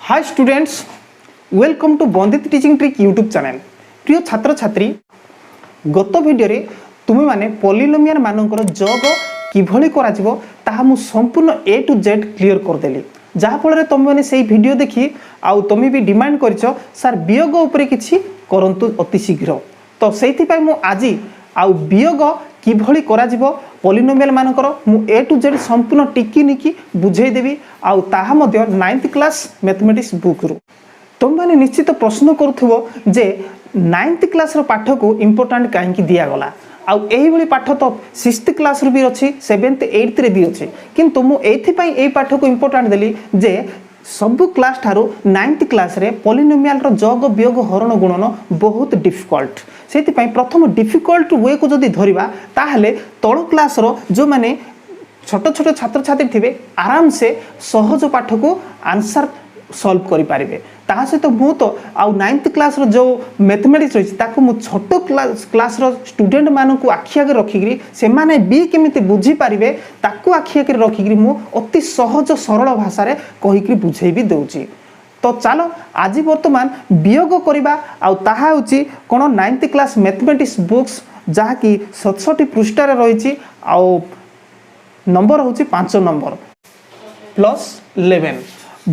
Hi students, welcome to बंदित teaching trick YouTube channel. प्रिय छात्र छात्री, गत वीडियो रे तुम माने पॉलिनोमियल मानकर जग किभली करा जिवो ताहा मु संपूर्ण ए टू जेड क्लियर कर देली। जहा फल रे तुम माने सेही वीडियो देखि आउ तुम भी डिमांड करिसो सर वियोग ऊपर किछि करंतु अति शीघ्र। तो सेहिथि पय मु आजि आउ वियोग किभली करा जिवो पॉलिनोमियल मानकर मु ए टू जेड संपूर्ण टिकी निकी बुझाई देबी आउ ताहा मध्य 9th क्लास मैथमेटिक्स बुक रु। तुम माने निश्चित प्रश्न करूथबो जे 9th क्लास रो पाठ को इंपोर्टेंट काहे दिया गला। आउ एही भली पाठ तो 6th क्लास रो भी अछि, 7th 8th रे भी अछि, किंतु मु एथि पई एही पाठ को इंपोर्टेंट देली जे सब क्लास ठारो 9th क्लास रे पॉलिनोमियल रो जग वियोग हरण गुणन बहुत डिफिकल्ट। सेति पई प्रथम डिफिकल्ट वे को जदी धरिबा ताहले तळ क्लास रो जो माने छोट छोट छात्र छात्री थिबे आराम से सहज पाठ को आंसर सॉल्व करि पारिबे। ता सहित मु तो आउ 9th क्लास रो जो मैथमेटिक्स रही ताको मु छोट क्लास रो स्टूडेंट मानन को आखि आगे रखिगिरी से माने बी केमिति बुझी पारिबे ताको आखि आगे रखिगिरी मु अति सहज सरल भाषा रे कहिकरी बुझेई भी दउची। तो चलो आज वर्तमान वियोग करबा आउ ताहा होची कोन 9th क्लास मैथमेटिक्स बुक्स जहा कि 67 पृष्ठ रे रहिची आउ नंबर होची 5 नंबर +11।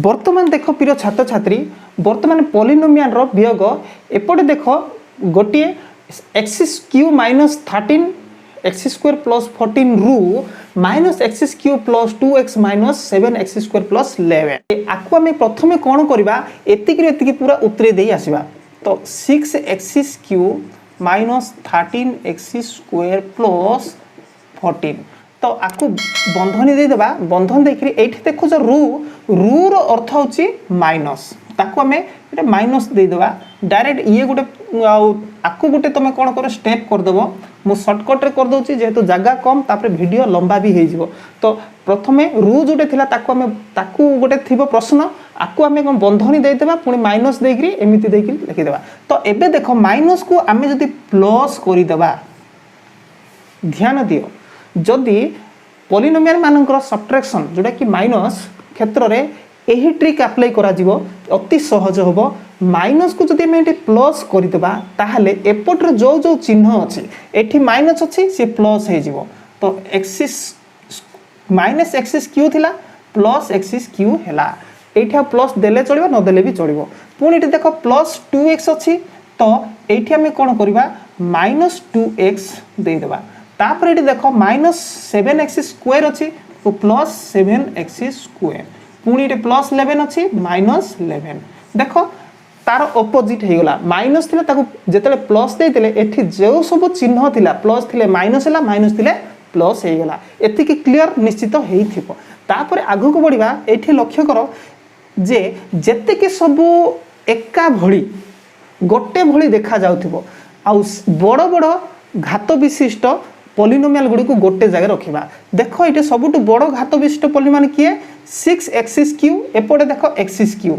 वर्तमान देखो प्रिय छात्र छात्री, वर्तमान पॉलिनोमियल रो वियोग एपटे देखो गोटे x क्यू -13 x स्क्वायर +14 रु minus x Q +2x -7x square +11। आकु आमे प्रथमे कोन करबा एतिकी पूरा उतरे देई आसीबा। तो 6x क्यू -13x स्क्वायर +14 तो आकु बंधनी दे देबा। बंधन देखि एठी देखो जो रु रो अर्थ होची माइनस, ताकु आमे एटा माइनस दे देबा डायरेक्ट। ये गोटे आकु गोटे तमे कोन करो स्टेप कर देबो। मु शॉर्टकट रे कर दोची जेहेतु जगह कम तापर वीडियो लंबा भी हे जिवो। तो प्रथमे रु जोटे थिला ताकु गोटे थिबो प्रश्न, आकु आमे कोन बंधनी दे देबा पुनी माइनस देकरी एमिति देकरी लिखि देबा। तो एबे देखो माइनस को आमे जदी प्लस करि देबा, ध्यान दियो जदि पॉलिनोमियल मानकर सब्ट्रैक्शन जोटा कि माइनस क्षेत्र रे एही ट्रिक अप्लाई करा जिवो अति सहज होबो। माइनस को जदि मैं प्लस कर देबा ताहले एपटर जो जो चिन्ह अछि एठी माइनस अछि से प्लस हे जिवो। तो एक्सिस माइनस एक्सिस क्यू थिला प्लस एक्सिस क्यू हैला। एठी प्लस देले चलिबो न देले भी चलिबो। पुनी एठी देखो +2x अछि, तो एठी हमें कोन करबा -2x दे देबा। तापर एठी देखो -7x स्क्वायर अछि तो +7x स्क्वायर, पुनी एठी +11 अछि -11। देखो तार ऑपोजिट हे गला। माइनस थिला ताकू जेतले प्लस दे देले एठी जो सब चिन्ह थिला प्लस थिले माइनस हैला, माइनस थिले प्लस हे गला। एति कि क्लियर निश्चित हेई थिबो। तापर आगु को बढ़िबा। एठी लक्ष्य करो जे जेते के सब एका भଳି गोटे भଳି देखा जाउथिबो आ बड़ बड़ घात विशिष्ट पॉलिनोमियल गुडी को गोटे जगह रखिबा। देखो एटे सबटु बड़ घात विशिष्ट पॉलिनोमियल किए 6x क्यू, एपटे देखो x क्यू।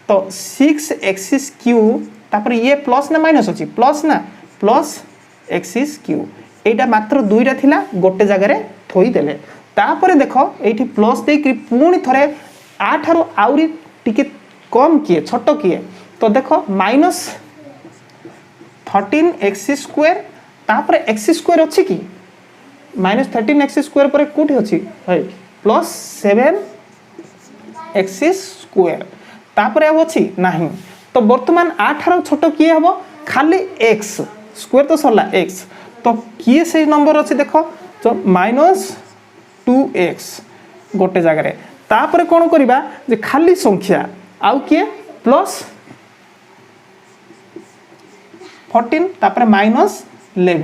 तो 6x क्यू तापर ये प्लस ना माइनस अछि, प्लस ना प्लस x क्यू। एटा मात्र दुईटा थिला गोटे जगह रे थोई देले। तापर देखो एठी प्लस दे कि पुणी थरे 8 आरो आउरी टिके कम किए छोटो किए। तो देखो -13x स्क्वायर तापर x स्क्वायर अछि कि -13x स्क्वायर पर कोठी अछि है +7x स्क्वायर तापर अब अछि नाही। तो वर्तमान 8 आरो छोटो किए हबो खाली x स्क्वायर तो सरला x। तो किए से नंबर अछि देखो तो -2x गोटे जगह रे। तापर कोन करबा जे खाली संख्या आउ किए +14 तापर -11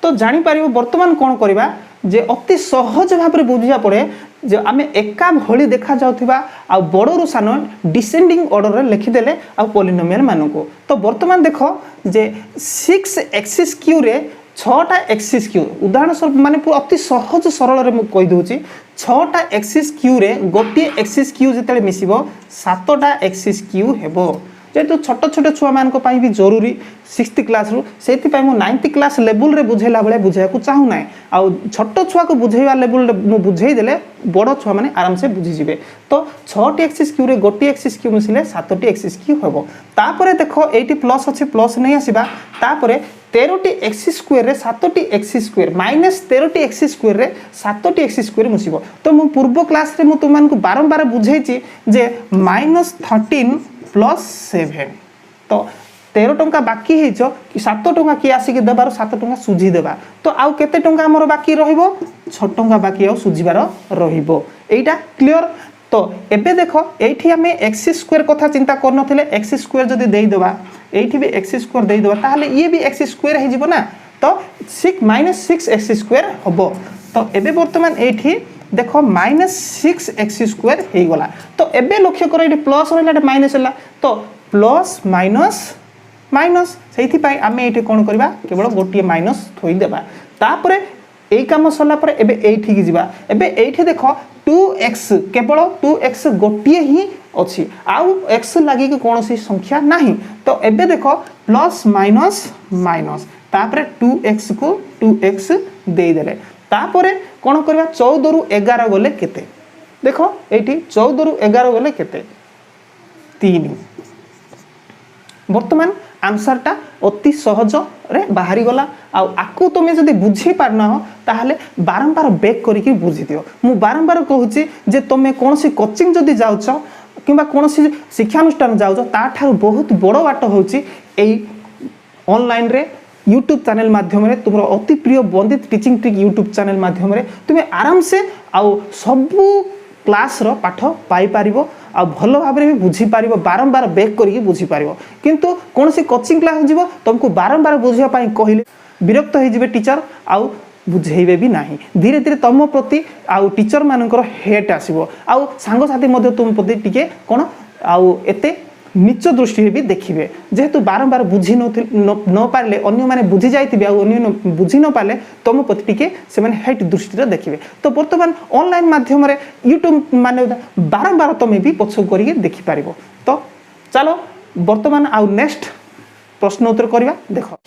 तो जानी पारिबो। वर्तमान कोन करबा जे अति सहज भाबरे बुझिया पड़े जे आमे एका भଳି देखा जाउथिबा आ बड़रू सान डिसेंडिंग ऑर्डर रे लिखि देले आ पॉलिनोमियल मानको। तो वर्तमान देखो जे 6x क्यू रे 6टा x क्यू उदाहरण स्वरूप माने पूरा अति सहज सरल रे मु कहि दोची 6टा x क्यू रे गोटे x क्यू जेतले मिसिबो 7टा x क्यू हेबो। जेहेतु छोट छोट छुआ मान भी जरूरी 6th क्लास रु से 9th क्लास लेवल रे बुझेला बेले बुझाइବାକୁ चाहूना आउ छोट छुआ को बुझेवा लेवल मु बुझेई देले बड़ छुआ माने आराम से बुझी जिवे तो 6टी एक्सिस क्यू रे गोटी एक्सिस क्यू मिसिले 7टी एक्सिस क्यू हबो तापरे देखो एटी प्लस अछि प्लस नै आसीबा तापरे 13टी एक्सिस स्क्वायर रे 7टी एक्सिस स्क्वायर माइनस 13टी एक्सिस स्क्वायर रे 7टी एक्सिस स्क्वायर मुसिबो तो मु पूर्व क्लास रे मु तुमान को बारंबार बुझेछि जे -13 प्लस 7 तो 13 टंका बाकी हेजो कि 7 टंका कि आसी के देबार 7 टंका सुझी देबा तो आउ केते टंका हमर बाकी रहिबो 6 टंका बाकी आउ सुझीबार रहिबो एटा क्लियर तो एबे देखो एठी हमें एक्सिस स्क्वायर कथा चिंता कर नथिले एक्सिस स्क्वायर जदी देई देबा एठी भी एक्सिस स्क्वायर देई देबा ताहले ये भी एक्सिस स्क्वायर हे जिवो ना तो 6 एक्सिस स्क्वायर हबो तो एबे वर्तमान एठी देखो -6 एक्सिस स्क्वायर हे गला तो एबे लक्ष्य करो एठी प्लस रहला एटा माइनस हला तो प्लस माइनस माइनस सेठी पाई आमे एठी कोन करबा केवल गोटिए माइनस थोई देबा तापरे एई काम सरला परे एबे एठी की जिबा एबे एठी देखो 2x केवल 2x गोटिए ही अछि आउ x लागि के कोनोसी संख्या नाही तो एबे देखो प्लस माइनस माइनस तापरे 2x को 2x देई देले तापरे कोन करबा 14 रु 11 गले केते देखो एठी 14 रु 11 गले केते 3 वर्तमान आंसरटा अति सहज रे बाहरी गला आ आकु तुम जदि बुझी पारना हो ताहले बारंबार बैक करिकि बुझी दियो मु बारंबार कहूची जे तुम कोनोसी कोचिंग जदि जाउछ किबा कोनोसी शिक्षानुष्ठान जाउछ ता ठार बहुत बड़ बाट होची एई ऑनलाइन रे YouTube चैनल माध्यम रे तुमरो अति प्रिय बंदित टीचिंग ट्रिक YouTube चैनल माध्यम रे तुमे आराम से आ सबु क्लास रो पाठ पाई पारिबो आ भलो भाबरे भी बुझी पारिबो बारंबार बैक करिकि बुझी पारिबो किंतु कोनोसी कोचिंग क्लास जीवो तुमको बारंबार बुझिया पाई कहिले विरक्त होई जिवे टीचर आ बुझेइबे भी नाही धीरे धीरे तम प्रति आ टीचर मानकर हेट आसीबो आ सांग साथी मध्ये तुम प्रति टिके कोन आ एते नीच दृष्टि भी देखिबे जेहेतु बारंबार बुझी न पारले अन्य माने बुझी जाइतिबे आ अन्य बुझी न पाले तम प्रति टिके से माने हेट दृष्टि रे देखिबे तो वर्तमान ऑनलाइन माध्यम रे YouTube माने बारंबार तमे भी पछ करिके देखि पारिबो तो चलो वर्तमान आ नेक्स्ट प्रश्न उत्तर करबा देखो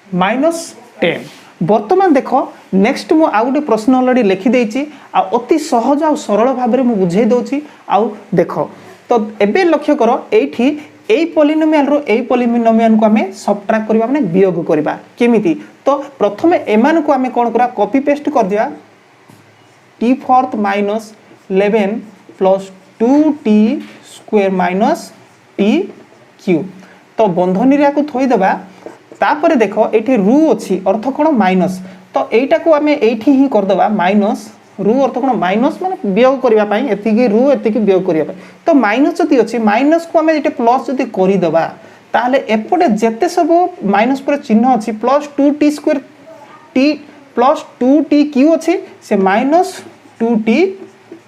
-10 वर्तमान देखो नेक्स्ट मु आ गुटे प्रश्न ऑलरेडी लिखि देछि आ अति सहज आ सरल भाबरे मु बुझेई दोछि आ देखो तो एबे लक्ष्य करो एठी एई पॉलिनोमियल रो एई पॉलिनोमियल को हमें सबट्रैक्ट करबा माने वियोग करबा केमिति तो प्रथमे एमान को हमें कोन करा कॉपी पेस्ट कर दिया t fourth minus 11 plus 2t square minus t cube तो बंधनी रे को थोई देबा तापरे देखो एठी रू अछि अर्थ कोन माइनस तो एटा को हमें एठी ही कर देबा माइनस रू अर्थ कोन माइनस माने वियोग करिया पई एतिकी रू एतिकी वियोग करिया पई तो माइनस जति अछि माइनस को हमें एटे प्लस जति करि देबा ताले एपटे जेते सब माइनस पर चिन्ह अछि plus 2t square t plus 2t Q अछि से माइनस 2t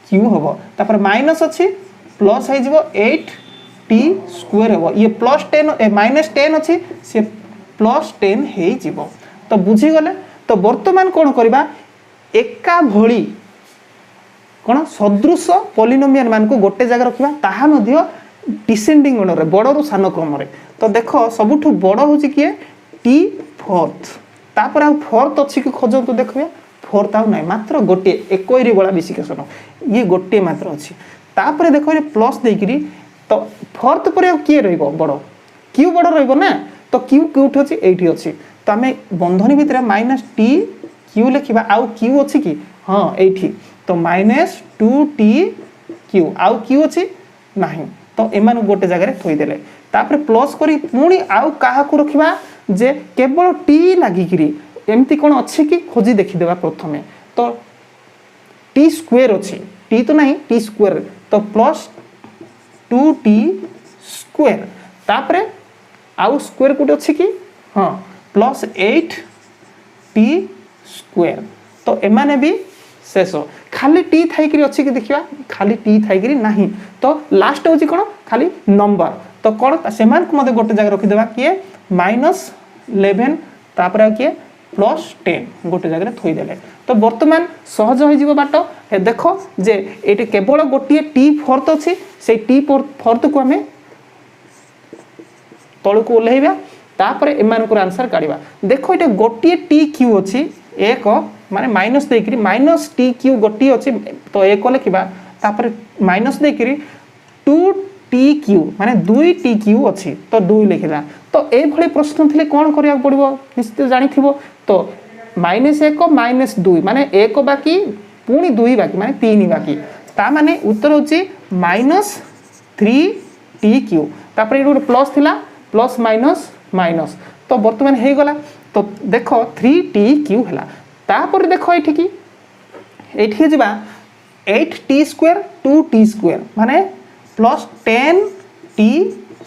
क्यू हबो तापर माइनस अछि प्लस हे जिवो 8t स्क्वायर हबो ये प्लस 10 माइनस 10 अछि से प्लस 10 हे जिवो तो बुझी गले तो वर्तमान कोन करबा एका भली कोन सदृश पॉलिनोमियल मान को गोटे जगह रखिबा ताहा मध्ये डिसेंडिंग ऑर्डर रे बडरू सान क्रम रे तो देखो सबुठु बड़ होची किए t फोर्थ तापर आ फोर्थ अछि कि खोजो तो देखबे फोर्थ आ नै मात्र गोटे एकोइरी बळा विशिकेशन ये गोटे मात्र अछि तापर देखो रे प्लस देकिरी तो फोर्थ पर किए रहइबो बड़ क्यू बड़ रहइबो ना तो क्यू क्यूठ अछि एठी अछि तो हमें बंधनी भितर -t क्यू लिखिबा आउ क्यू अछि कि हां एठी तो -2t क्यू आउ क्यू अछि नाही तो एमान गोटे जगह रे थोई देले तापर प्लस करी पुणी आउ काहा को रखिबा जे केवल t लागि किरी एम्ति कोन अछि कि खोजी देखि देबा प्रथमे तो t स्क्वायर अछि t तो नाही t स्क्वायर तो प्लस 2t स्क्वायर तापर आउ स्क्वायर कोट अछि कि हां प्लस 8t स्क्वायर तो एमाने भी शेष खाली टी थाई करी अछि कि देखिबा खाली टी थाई करी नाही तो लास्ट होची कोन खाली नंबर तो कोन सेमान को मते गोटे जगह रखि देबा किए -11 तापर आ किए +10 गोटे जगह थोई देले तो वर्तमान सहज होई जीव बाटो हे देखो जे एटे केवल गोटिए टी फोर्थ अछि से टी फोर्थ को हमें तल को ओल्हेबा तापर एमानकर आंसर काढ़ा देख ये गोटे टी क्यू अच्छी एक माने माइनस देकरी माइनस टी क्यू गोटे अच्छी तो एक लिखा तापर माइनस देकरी 2 टी क्यू माने 2 टी क्यू अच्छी तो 2 लिखा तो ये प्रश्न थे कौन करा पड़ो निश्चित जानी तो -1 -2 माने 1 बाकी पुणी 2 बाकी माने 3 बाकी ता माने उत्तर होची -3 टी क्यू तापर ये गोटे प्लस थिला प्लस माइनस माइनस तो बर्तमान हो गला तो देख 3 टी क्यू है तापर देख ये जा 8 टी स्क्वायर 2 टी स्क्वायर माने प्लस 10 टी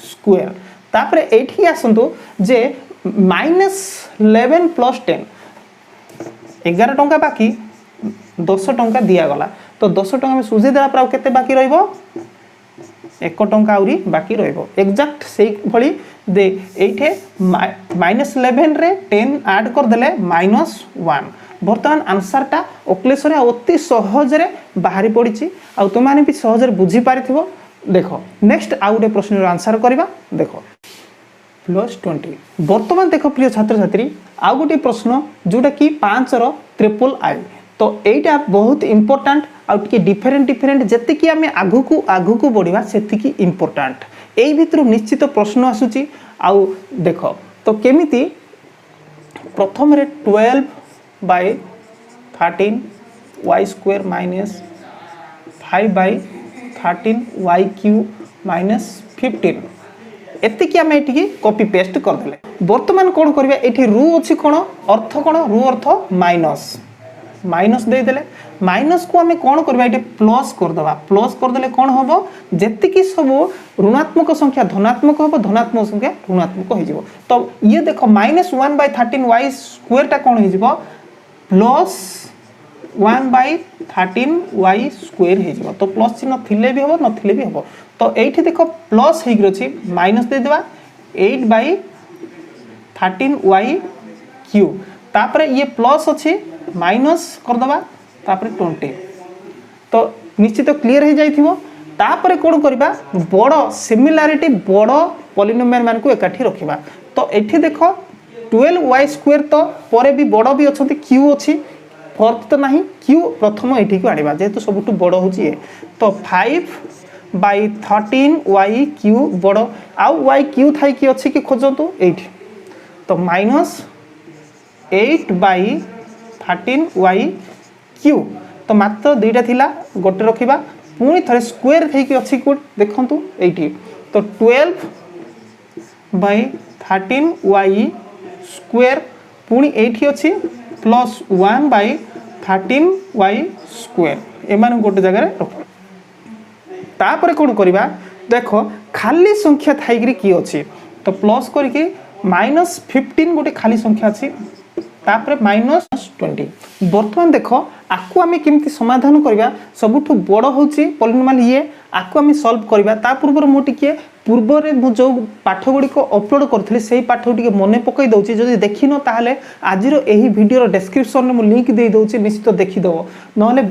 स्क्वायर तापर ये आसतु जे -11 प्लस 10 11 टंका बाकी 10 टंका दिगला तो 10 टंका में सुझीदेला पर आते बाकी एक टंका आउरी बाकी एक्जाक्ट से भली दे ये -11 रे 10 ऐड करदे -1 बर्तमान आंसरटा ओक्लेश्वर अति सहजरे बाहरी पड़ी आ तुमने भी सहजरे बुझीपारि देख नेक्स्ट आउ गोटे प्रश्न आंसर करवा देख +20 बर्तमान देख प्रिय छात्र छात्री आउ गोटे प्रश्न जोटा कि 5 रो ट्रिपल आई तो यहीटा बहुत इंपोर्टाट आउे डिफरेन्ट डिफरेन्ट जी आम आगू को बढ़ा से इंपोर्टाट यही भितर निश्चित प्रश्न आसूची आउ देख तो केमिति प्रथम 12/13 वाई स्क्वायर -5/13 वाई क्यू -15 एतिकी आम ये कॉपी पेस्ट करदे बर्तमान कौन करवा ये रू अच्छी कौन अर्थ कौन रू अर्थ माइनस माइनस देदेले माइनस को आम कौन करवा ये प्लस करदे प्लस करदे कौन हम जी सब ऋणात्मक संख्या धनात्मक हम धनात्मक संख्या ऋणात्मक हो तो ये देख -1/13 वाई स्क्वायर कौन हो प्लस 1/13 वाई स्क्वायर हो तो प्लस चिन्ह थिले भी हम नथिले भी हम तो ये देख प्लस होगी माइनस देदेबा 8/13 वाई क्यू तापर ये प्लस अच्छी माइनस करदे तापर 20 तो निश्चित क्लीयर हो जाइथिबो तापर कौन करबा बड़ सिमिलारिटी बड़ पॉलिनोमियल मान को एकाठी रखिबा तो एठी देख 12 वाई स्क्वायर तो परे भी बड़ भी अच्छी क्यू अच्छी फर्क तो नहीं क्यू प्रथम ये को आने जेहेतु सब बड़ हो तो 5/13 वाई क्यू बड़ आउ वाई क्यू थी कि अच्छी कि खोजतु ये तो -8/13 वाई क्यू तो मात्र दुईटा थिला गोटे रखा पुणी थे स्क्वायर थी अच्छी देखु ये तो 12/13 वाई स्क्वायर पुणी ये अच्छी प्लस 1/13 वाई स्क्वायर एम गोटे जगह रख तापर कौन करवा देख खाली संख्या थी कि अच्छी तो प्लस करके -15 गोटे खाली संख्या अच्छी तापर -20 बर्तमान देख आपको आम केमती समाधान करवा सबुठ बड़ हूँ पॉलिनोमियल ये आपको आम सॉल्व करवा ता पूर्व मुझे पूर्व जो पाठ गुड़िक अपलोड करी से पाठ टी मन पकई दूसरी जब देखी न ताहले आजिर यही वीडियो डिस्क्रिप्शन में लिंक दे दूसरी निश्चित देखीदेव ना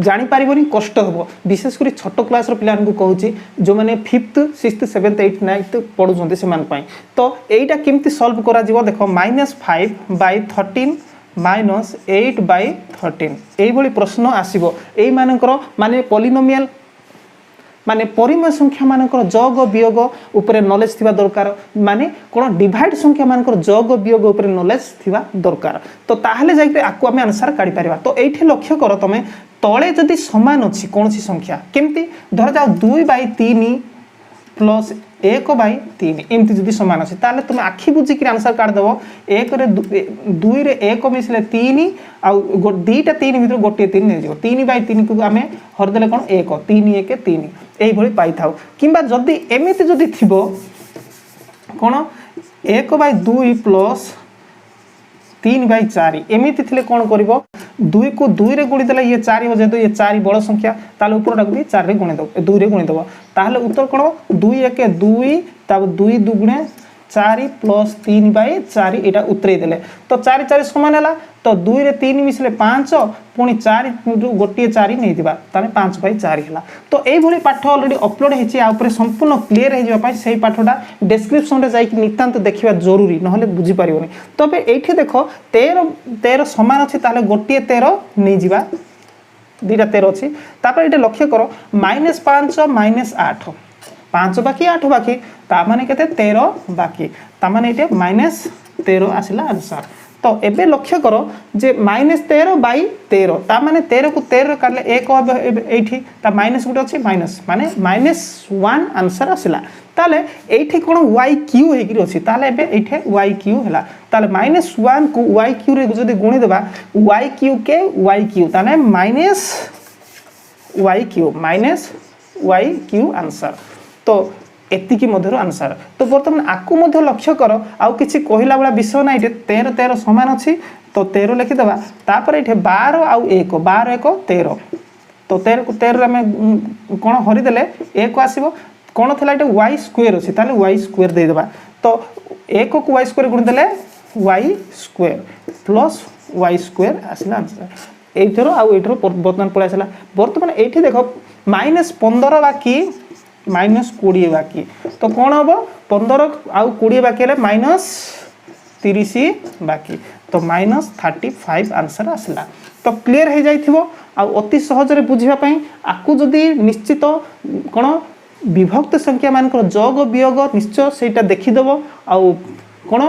जापर कष्ट हे विशेषकर छोट क्लास पिला कहूँ जो मैंने 5th 6th 7th 8th 9th पढ़ुं से तो यहीटा केमती सॉल्व करा देख -5/13 -8/13 यही प्रश्न आसो यही माने पॉलिनोमियल माने परिमेय संख्या मानकर जग वियोग उपरे नॉलेज थिबा दरकार माने कोन डिवाइड संख्या मानकर जग वियोग उपरे नॉलेज थिबा दरकार तो ताहले जाई आकु आमे आंसर काढी परिबा तो एठी लक्ष्य करो तमे तळे जदि समान अछि कोनसी संख्या केमती धर जाओ 2/3 प्लस 1/3 एमती जदि समान अछि ताले तुम आखि बुझी कि आंसर काढ देबो 1 रे 2 रे 1 मिसले 3 आ दुईटा 3 भीतर गोटे 3 नै जिवो 3/3 को आमे हर देले कोन 1 3 1 3 एही भली पाई थाउ किबा जदि एमिति जदि थिबो कोन 1/2 प्लस 3/4 एमिति थिले कोन करबो 2 को 2 रे गुणी देला ये 4 हो जेतो ये 4 बड़ संख्या ताले ऊपर डाक दी 4 रे गुणी दो 2 रे गुणी दबो ताले उत्तर कोन 2 1 2 तब 2 2 गुणे 4 प्लस 3/4 এটা উতরেই দেলে তো 4 4 সমান হলা তো 2 रे 3 মিশলে 5 পুনি 4 গোটিয়ে 4 নেই দিবা তাহলে 5/4 হলা তো এই ভলি পাঠ অলরেডি আপলোড হইছি আ উপরে সম্পূর্ণ ক্লিয়ার হই যাবা পাই সেই পাঠটা ডেসক্রিপশন রে যাই কি নিতান্ত দেখিবা জরুরি নহলে বুঝি পারিবনি তবে এইঠি দেখো 13 সমান আছে তাহলে গোটিয়ে 13 নেই দিবা দুইটা 13 আছে তারপর এটা লক্ষ্য করো -5 -8 5 बाकी 8 बाकी ता माने केते 13 बाकी ता माने एटे -13 आसिला आंसर तो एबे लक्ष्य करो जे -13/13 ता माने 13 को 13 काटले 1 एठी ता माइनस गुटे अछि माइनस माने -1 आंसर आसिला ताले एठी कोन yq हेगिरि अछि ताले एबे एठे yq हला ताले -1 को yq रे जदि गुणी देबा yq के yq ताने -yq आंसर तो एतिकी मध्यरु आंसर तो बर्तमान आकु मध्य लक्ष्य कर आउ किछि कहिला वाला विषय ना इटे 13 13 समान अछि तो 13 लिखि देबा तापर इटे 12 आउ 1 12 1 13 तो 13 को 13 रे में कोन हरि देले 1 आसीबो कोन थला इटे y स्क्वायर अछि ताले y स्क्वायर दे देबा तो 1 को y स्क्वायर गुण देले y square plus y square आसीला आंसर एथरो आउ एथरो बर्तमान पळे आसीला बर्तमान एठी देखो -15 बाकी -20 बाकी तो कौन हम 15 आउ 20 बाकी है -30 बाकी तो -35 आंसर आसला तो क्लियर हो जाइथिबो आ अति सहज रे बुझिबा पई आकु जदी निश्चित कोन विभक्त संख्या मानकर जोग वियोग निश्चय सेटा देखि देबो आ कोन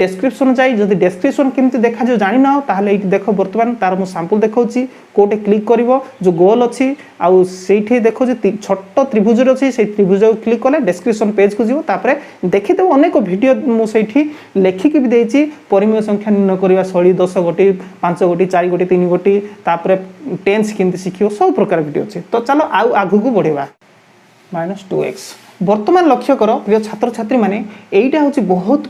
डेस्क्रिप्शन जाई जदी डेस्क्रिप्शन केमति देखा जो जानि ना ताहले एठी देखो वर्तमान तार मु सैंपल देखौची कोटे क्लिक करिवो जो गोल अछि आ सेठी देखो जे छोट त्रिभुज अछि से त्रिभुज को क्लिक करले डेस्क्रिप्शन पेज को जीवो तापरे देखि देबो अनेक वीडियो मु सेठी लेखि के भी देछि परिमेय संख्या निर्णय करिवा शैली 10 गोटी 5 गोटी 4 गोटी 3 गोटी तापरे टेंस केमति सिखियो सब प्रकार वीडियो अछि तो चलो आउ आगु को बढ़ेबा -2x वर्तमान लक्ष्य करो प्रिय छात्र छात्री माने एइटा होछि बहुत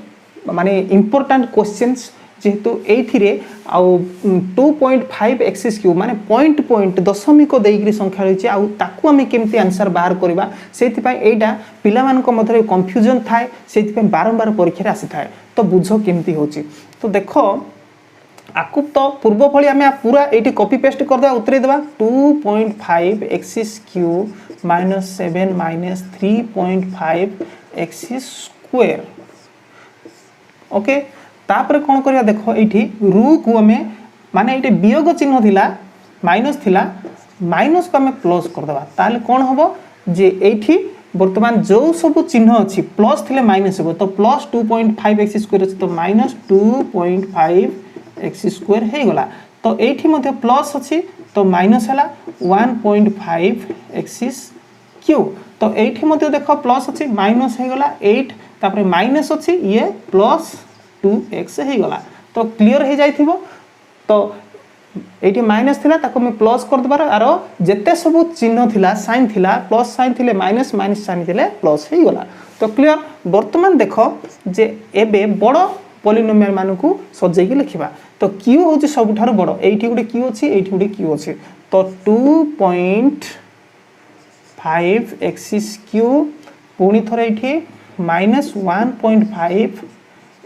माने इंपोर्टेंट क्वेश्चंस जेहेतु एथिरे आ 2.5 एक्सिस क्यूब माने पॉइंट दशमिक देइग्री संख्या रहिछि आ ताकू हमें केमती आंसर बाहर करबा सेति पय एटा पिला मान को मधरे कंफ्यूजन थाए सेति पय बारंबार परीक्षा रे आसी थाए तो बुझो केमती होछि तो देखो आकु तो पूर्व भली हमें पूरा एटी कॉपी पेस्ट कर देबा उतरे देबा 2.5 axis cube -7 -3.5 axis square okay तापर कोन करिया देखो एठी रू को हमें माने एठी वियोग चिन्ह थिला माइनस थिला माइनस को हमें प्लस कर देबा ताले कोन होबो जे एठी वर्तमान जो सब चिन्ह अछि प्लस थिले माइनस होबो तो प्लस 2.5 एक्स स्क्वायर अछि तो -2.5 एक्स स्क्वायर हे गला तो एठी मध्ये प्लस अछि तो माइनस हला 1.5 एक्स क्यूब तो एठी मध्ये देखो प्लस अछि माइनस हे गला 8 तापरे माइनस अछि ये प्लस 2x हे गला तो क्लियर हे जाइथिबो तो एठी माइनस थिला ताको में प्लस कर दबार आरो जत्ते सब चिन्ह थिला साइन थिला प्लस साइन थिले माइनस माइनस साइन थिले प्लस हे गला तो क्लियर वर्तमान देखो जे एबे बडो पॉलिनोमियल मानकू सजै के लिखिबा तो q होची सबठार बडो एठी गुटे q अछि एठी गुटे q अछि तो 2.5 एक्सिस क्यूब पुनी थरे एठी -1.5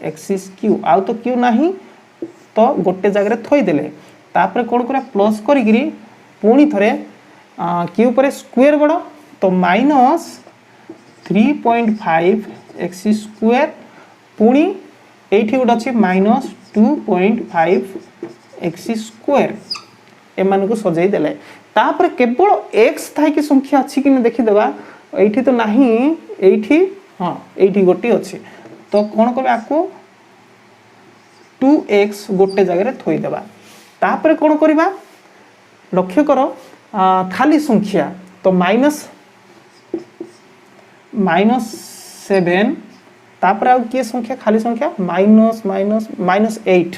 एक्सिस क्यूब आउ तो क्यू नाही तो गोटे जगह रे थोई देले तापर कोन करे प्लस करी गिरी पुनी थरे क्यू पर स्क्वायर बडो तो -3.5 एक्सिस स्क्वायर पुनी एठी गुड अछि -2.5 एक्सिस स्क्वायर एमान को सजाई देले तापर केवल x थाई की संख्या अछि कि न देखि देबा एठी तो नाही एठी हां एठी गोटी अछि तो कोन करबे आको 2x गोटे जगह रे थोई देबा तापर कोन करबा लक्ष्य करो खाली संख्या तो -7 तापर आ के संख्या खाली संख्या -8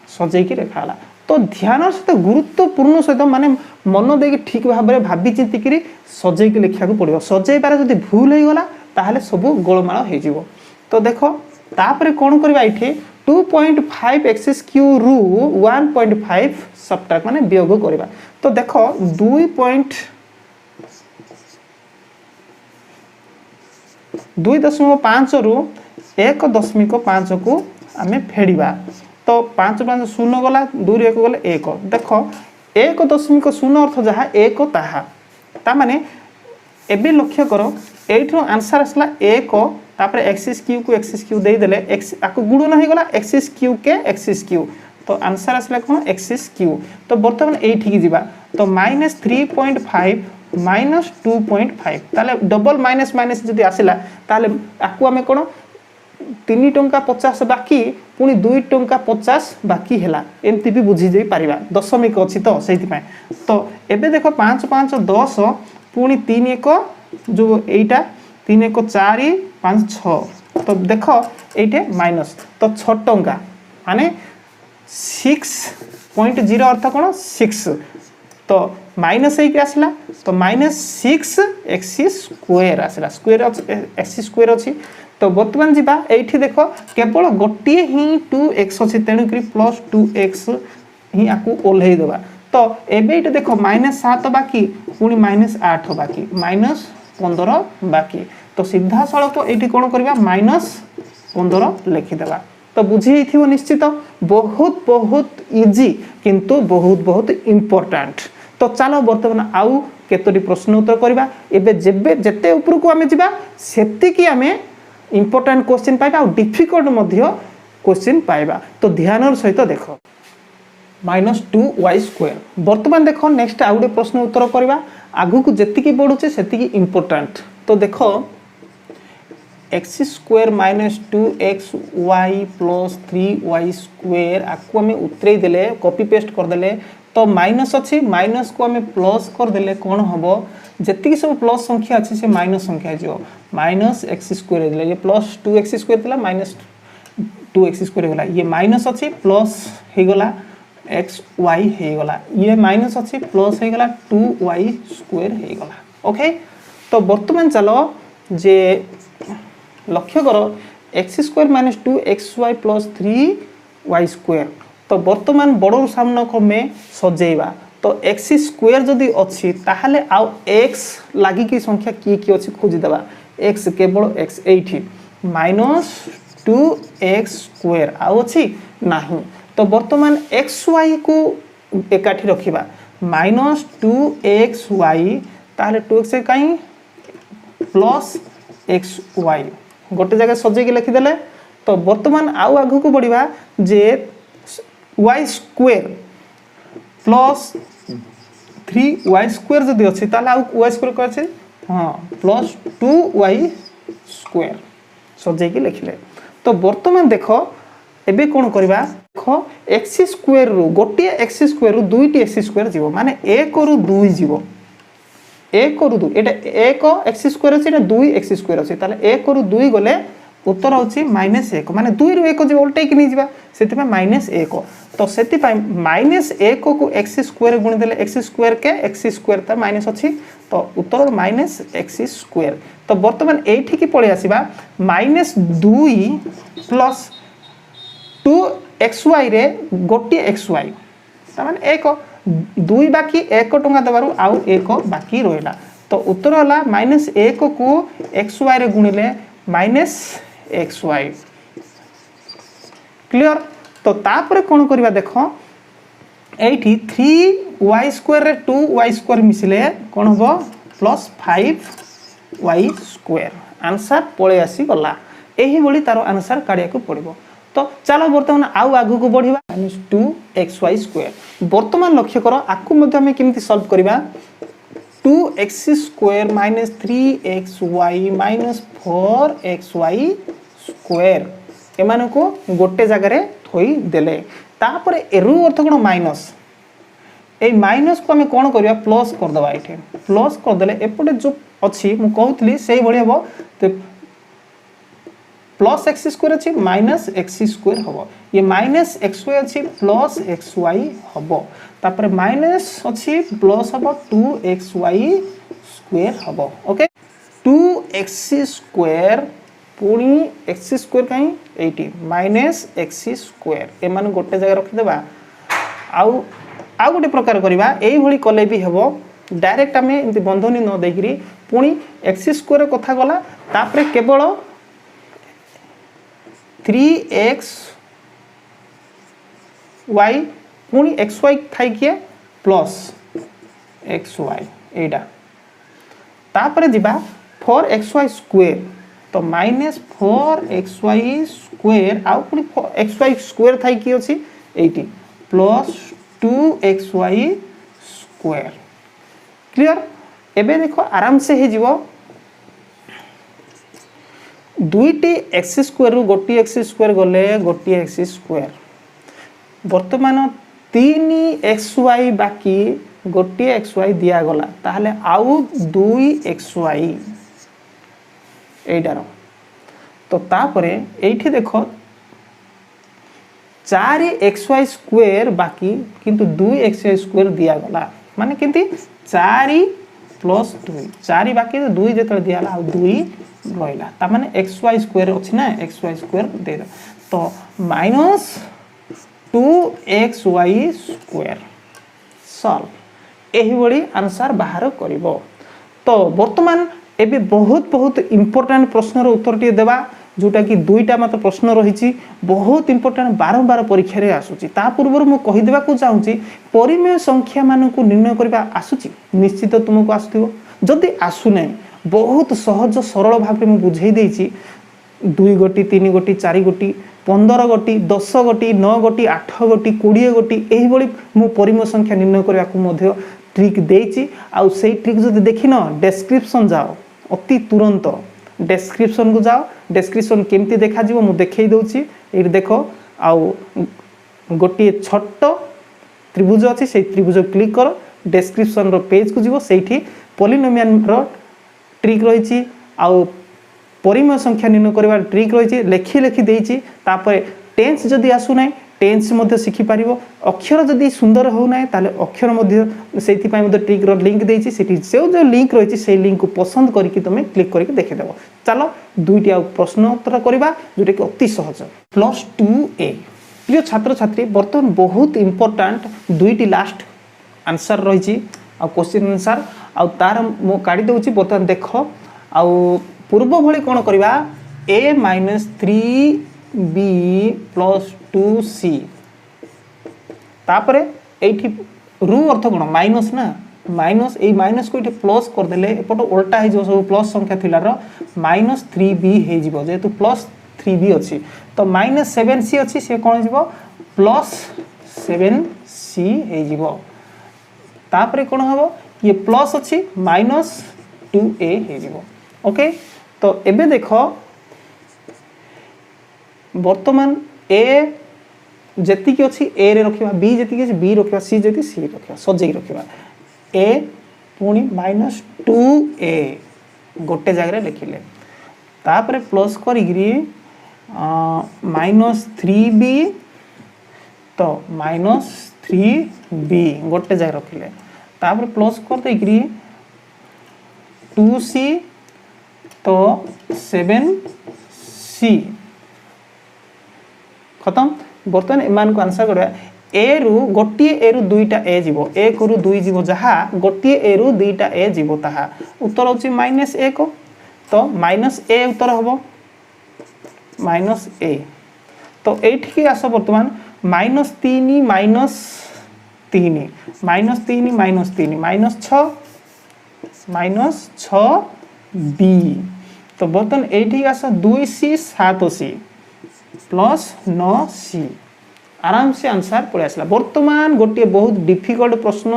सजै की रेखाला तो ध्यान सहित गुरुत्वपूर्ण सहित माने मन दे ठीक भाव में भाबी चिंती करी सजै के लिखा पड़ो सजै बारे जदि भूल हो गला ताहले सब गोलमाल हो जिवो तो देखो तापर कोन करबा इथे 2.5 एक्सिस क्यू रु 1.5 सब्ट्रैक्ट माने वियोग करबा तो देखो 2.5 2.5 रु 1.5 को आम फेड़ा तो 5 5 शून्य गला 2 1 गले 1 देख 1.0 अर्थ जहाँ 1 ताहा माने एबे लक्ष्य कर एठो आंसर आसला 1 तापर एक्सिस क्यू को एक्सिस क्यू दे देले एक्स आको गुणन हो गला एक्सिस क्यू के एक्सिस क्यू तो आंसर आसला कोन एक्सिस क्यू तो वर्तमान एठी की जीवा तो -3.5 -2.5 ताले डबल माइनस माइनस जदी आसिला ताले आको हमें कोन 3 टंका 50 बाकी पुनी 2 टंका 50 बाकी हैला एमती भी बुझी जाई परिबा दशमिक अछि तो सेति पय तो एबे देखो 5 5 10 पुनी 3 1 जो एटा 3 1 4 5 6 तो देखो एटे माइनस तो 6 टंका माने 6.0 अर्थ कोन 6 तो माइनस एक आसला तो -6 एक्सिस स्क्वायर आसला स्क्वायर एक्सिस स्क्वायर अछि तो वर्तमान जीवा एठी देखो केवल गोटे ही 2x अछि तेनु करी +2x ही आकु ओल्हेइ देबा तो एबे इटे देखो -7 बाकी पुनी -8 बाकी -15 बाकी तो सीधा सड़क एठी कोन करबा -15 लिखि देबा तो बुझी थिवो निश्चित बहुत बहुत इजी किंतु बहुत बहुत इंपोर्टेंट तो चलो वर्तमान आउ केतोटी प्रश्न उत्तर करबा एबे जेबे जते ऊपर को आमे जिबा सेति की आमे इंपोर्टेंट क्वेश्चन पाइबा और डिफिकल्ट मध्य क्वेश्चन पाइबा तो ध्यान सहित देखो -2y² वर्तमान देखो नेक्स्ट आउ गोटे प्रश्न उत्तर करबा आगु को जति की पढुचे सेति की इंपोर्टेंट तो देखो x² -2xy + 3y² आकु हमें उतरे देले कॉपी पेस्ट कर देले तो माइनस अच्छी माइनस को हमें प्लस कर देले कौन हम जी सब प्लस संख्या अच्छी से माइनस संख्या जो -x² देले ये +2x² थिला -2x² होला ये माइनस अच्छी प्लस हे गला xy हे गला ये माइनस अच्छी प्लस हे गला 2y² हे गला ओके तो वर्तमान चलो जे लक्ष्य करो x² - 2xy + 3y² तो वर्तमान बड़ सामना को में सजेवा तो x² जदि अच्छी ताहले आउ x लागी की संख्या की अच्छी खोजी देबा x केवल x एठी -2x² आउ अच्छी नाही तो वर्तमान xy को एकाठी रखिबा -2xy ताहले 2x काई +xy गोटे जगह सजे के लिखि देले तो वर्तमान आउ आगु को बढ़िबा जे y² + 3y² जदि अच्छी ताहले आउ y² को अच्छे हां +2y² सजे के लिखले तो वर्तमान देखो एबे कोन करबा देखो x² रु गोटे x² रु दुईटी x² जीवो माने 1 रु 2 जीवो 1 रु 2 एटा 1 x² अछि एटा 2 x² अछि ताले 1 रु 2 गले उत्तर होची -1 माने 2 रु 1 जे उल्टे कि नै जिबा सेति में -1 तो सेति पय -1 को x² गुण देले x² के x² त माइनस अछि तो उत्तर -x² तो वर्तमान एठी की पळे आसीबा -2 + 2xy रे गोटी xy त माने 1 2 बाकी 1 टंका दबारु आउ 1 बाकी रोइला तो उत्तर होला -1 को xy रे गुणिले -xy क्लियर तो तापर कोन करबा देखो एठी 3y² रे 2y² मिसिले कोन हो +5y² आंसर पळे आसी गला एही बळी तारो आंसर काढिया को पड़िबो तो चलो वर्तमान आउ आगु को बढ़िबा -2xy² वर्तमान लक्ष्य करो आकु मध्ये हम केमति सॉल्व करबा 2x² - 3xy - 4xy² एमानो को गोटे जगह रे थोई देले तापर एरु अर्थ कोन माइनस ए माइनस को हमें कोन करबा प्लस कर दबा एठे प्लस कर देले एपटे जो अछि मु कहउतली सेही भଳି हबो तो +x² अछि -x² हबो ये -xy अछि +xy हबो तापर माइनस अछि प्लस हबो 2xy² हबो ओके 2x² पुणी x² काई 80 -x² एमान गोटे जगह रखि देबा आउ गोटे प्रकार करबा एही भଳି कले भी हबो डायरेक्ट आम एमती बंधनी न देकरी पुणी एक्स स्क्वायर कथा गला तापरे केवल 3x y पुणी एक्स वाई थाई किए प्लस एक्स वाई एटा तापरे जिबा 4xy स्क्वायर तो माइनस 4xy स्क्वायर आउ पुणी xy स्क्वायर थाई कि अछि 80 प्लस 2xy स्क्वायर क्लियर एबे देखो आराम से हे जीवो दुईटी एक्स स्क्वायर रु गोटी एक्स स्क्वायर गले गोटी एक्स स्क्वायर वर्तमान 3xy बाकी गोटी xy दिया गला ताहले आउ 2xy एटार तो तापरे एठी देखो 4xy स्क्वायर बाकी किंतु 2xy स्क्वायर दिया गला माने किंती 4 प्लस 2 4 बाकी 2 जेतले दिया गला आउ 2 रहिला ता माने xy स्क्वायर अछि ना xy स्क्वायर दे दो तो माइनस 2xy स्क्वायर सॉल्व एही बड़ी आंसर बाहर करिवो तो वर्तमान एबे बहुत बहुत इंपोर्टेंट प्रश्नर उत्तर टी देबा जोटा कि दुईटा मात्र प्रश्न रही बहुत इंपोर्टेंट बारंबार परीक्षा रे आसुची ता पूर्व मु कहि देबा को चाहूची परिमेय संख्या मानकु निर्णय करबा आसुची निश्चित तुमको आसुथिबो जदी आसु नै बहुत सहज सरल भाव में बुझे देछि 2 गोटी 3 गोटी 4 गोटी 15 गोटी 10 गोटी 9 गोटी 8 गोटी 20 गोटी एही बड़ी मु परिमेय संख्या निर्णय करबा को मध्य ट्रिक देछि आउ सेही ट्रिक जदी देखिन डिस्क्रिप्शन जाओ अति तुरंत डिस्क्रिप्शन को जाओ डिस्क्रिप्शन केमती देखा जीवो मु देखै दउछि एठी देखो आउ गोटी छोट त्रिभुज अछि सेही त्रिभुज क्लिक करो डिस्क्रिप्शन रो पेज को जीवो सेठी पॉलिनोमियल रो ट्रिक रही आउ परिमेय संख्या निर्णय करबा ट्रिक रही लेखि लेखि देछि तापर टेंस जदी आसु नै टेंस मध्ये शिखि पारिबो अक्षर जदी सुंदर हो नै ताले अक्षर मध्ये सेति पय मध्ये ट्रिक रो लिंक देछि सेठी से जो लिंक रही से लिंक को पसंद करके तुम क्लिक करके देखि देबो चलो दुईटी आ प्रश्न उत्तर करबा जोटे कि अति सहज +2a प्रिय छात्र छात्री वर्तमान बहुत इंपोर्टेंट दुईटी लास्ट आंसर रही आ क्वेश्चन आंसर आ तार मो काढी दउची बर्तमान देखो आ पूर्व भली कोन करबा a - 3b + 2c तापरे एठी रु अर्थ कोन माइनस ना माइनस ए माइनस को एठी प्लस कर देले एपट उल्टा हे जो सब प्लस संख्या थिला रो -3b हे जिवो जेतु +3b अछि तो -7c अछि से कोन जिवो +7c हे जिवो तापरे कोन हबो ये प्लस अछि -2a हे जिवो ओके तो एबे देखो वर्तमान a जति कि अछि a रे रखिबा b जति कि अछि b रखिबा c जति c रखिबा सजे रखिबा a पुणी -2a गोटे जगह लिखिले तापरे प्लस करिगिरी -3b तो -3b गोटे जगह रखिले तापरे प्लस कर देगिरी 2c तो 7c खत्म बर्तमान एमान को आंसर करबा ए रु गोटी ए रु दुईटा ए जीवो एक रु दुई जीवो जहा गोटी ए रु दुईटा ए जीवो ताहा उत्तर होची -1 तो -a उत्तर हबो -a तो एठी की आसो वर्तमान -3 -3 -6 -6b तो बर्तन एठी आसो 2c 7c प्लस 9c आराम से आंसर पड़े आसला वर्तमान गोटे बहुत डिफिकल्ट प्रश्न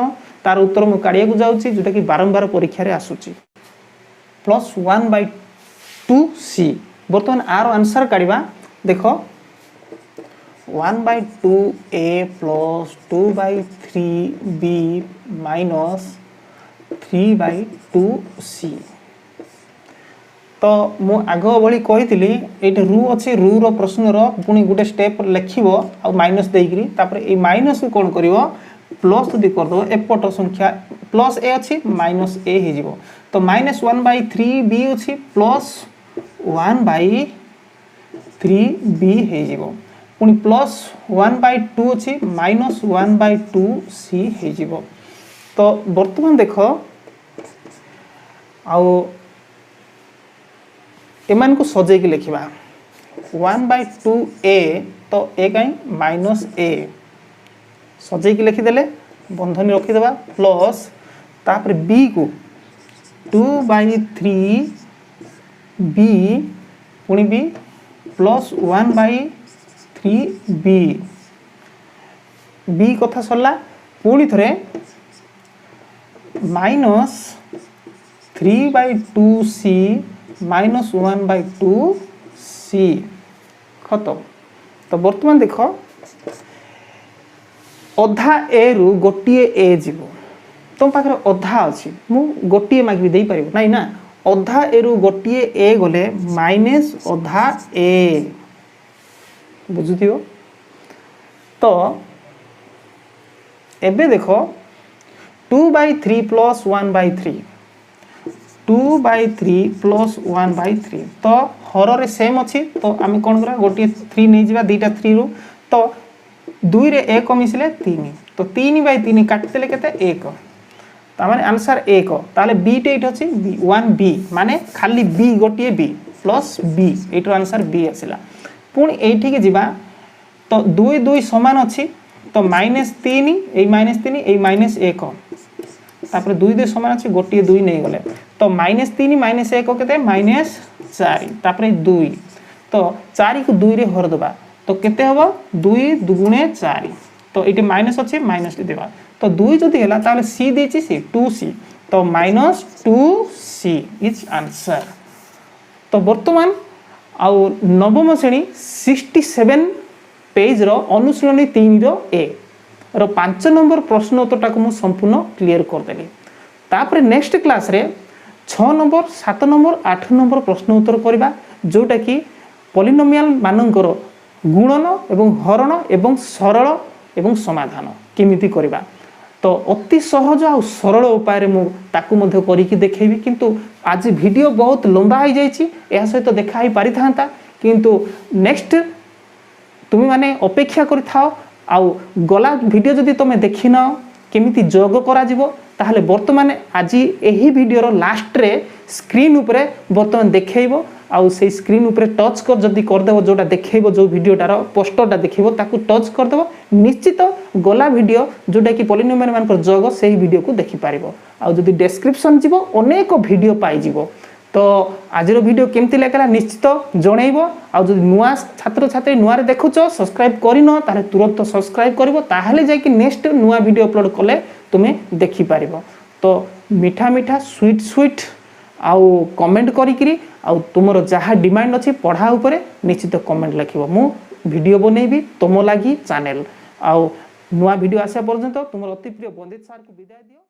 तार उत्तर मु काढिया को जाउची जोटा कि बारंबार परीक्षा रे आसुची +1/2c वर्तमान आर आंसर काढिबा देखो 1/2a + 2/3b - 3/2c तो मु आग भली कही ये रु अच्छे रु रो प्रश्न पुणी गोटे स्टेप लिखिबो आ माइनस देकरी तापर ए माइनस को कोन करिवो प्लस जदी कर दो एपट संख्या प्लस ए अछि माइनस ए हे जिवो तो -1/3b अछि प्लस 1/3b हे जिवो पुणी प्लस 1/2 अछि -1/2c हे जिवो तो बर्तमान देख आउ एमान को सजे के लिखा 1/2a तो a कहीं -a सजे के लिखिदेले बंधनी रखीदे प्लस तापर b को 2/3 b पुणी b प्लस 1/3 b कथा सरला पुणी थरे -3/2c -1/2c खत्म। तो बर्तमान देख अधा ए रु गोटे ए जीव तुम पाखे अधा अच्छी मु गोटे मागिबी दे पारिबो नाई ना अधा ए रु गोटे ए गले माइनस अधा ए बुझुथियो। तो एबे देखो 2/3 प्लस 1/3 2/3 प्लस 1/3 तो हर रे सेम अच्छी तो आम कौन करा गोटे 3 नहीं जावा दीटा 3 रु तो 2 रे 1 मिसले 3 तो 3/3 काटिदेले केते 1 तामाने आंसर 1 ताले b टे इट अछि 1b माने खाली b गोटे b प्लस b एटर आंसर b आसिला। पुणी एठी के जिबा तो 2 2 समान अछि तो -3 ए -3 ए -1 तापर 2 2 समान अछि गोटे 2 नहीं गले तो -3 -1 केते -4 तापर 2 तो 4 को 2 रे हर दबा तो केते हबो 2 2 4 तो इटे माइनस अछि माइनस देबा तो 2 जदी हला ताले c देछि c 2c तो -2c इज आंसर। तो वर्तमान आउ नवम श्रेणी 67 पेज रो अनुशीलनी 3 रो ए रो 5 नंबर प्रश्न उत्तरटा को मु संपूर्ण क्लियर कर देली। तापर नेक्स्ट क्लास रे 6 नंबर 7 नंबर 8 नंबर प्रश्न उत्तर करबा जोटा कि पॉलिनोमियल मानकर गुणन एवं हरण एवं सरल एवं समाधान केमिति करबा तो अति सहज आ सरल उपाय रे मु ताकू मध्ये करिकि देखेबी किंतु आज वीडियो बहुत लंबा हो जाइछि एहा सहित देखा ही पारि थांता किंतु नेक्स्ट तुम माने अपेक्षा करि थाओ आउ गला वीडियो जदि तुम देखि न केमिति जोग करा जिवो ताहले वर्तमान आज एही वीडियो रो लास्ट रे स्क्रीन उपरे वर्तमान देखैबो आउ से स्क्रीन उपरे टच कर जदि कर देबो जोटा देखैबो जो वीडियोटार पोस्टरटा देखैबो ताकू टच कर देबो निश्चित गला वीडियो जोटा कि पॉलिनोमियल मानकर जोग सेही वीडियो को देखि पारिबो आउ जदि डिस्क्रिप्शन जिवो अनेक वीडियो पाइ जिवो। तो आज वीडियो केमती लागला निश्चित जनइबो आउ जदि नुआ छात्र छात्री नुआ रे देखुचो सब्सक्राइब करिनो ताले तुरंत सब्सक्राइब करिवो ताहले जाय कि नेक्स्ट नुआ वीडियो अपलोड कले तुमे देखि पारिबो। तो मीठा मीठा स्वीट स्वीट आउ कमेंट करिकरी आउ तुमरो जहा डिमांड अछि पढ़ा उपरे निश्चित कमेंट लिखिबो मु वीडियो बनेबी तुम लागि चैनल आउ नुआ वीडियो आसा पर्यंत तुमरो अति प्रिय बंदित सर को विदाय दियो।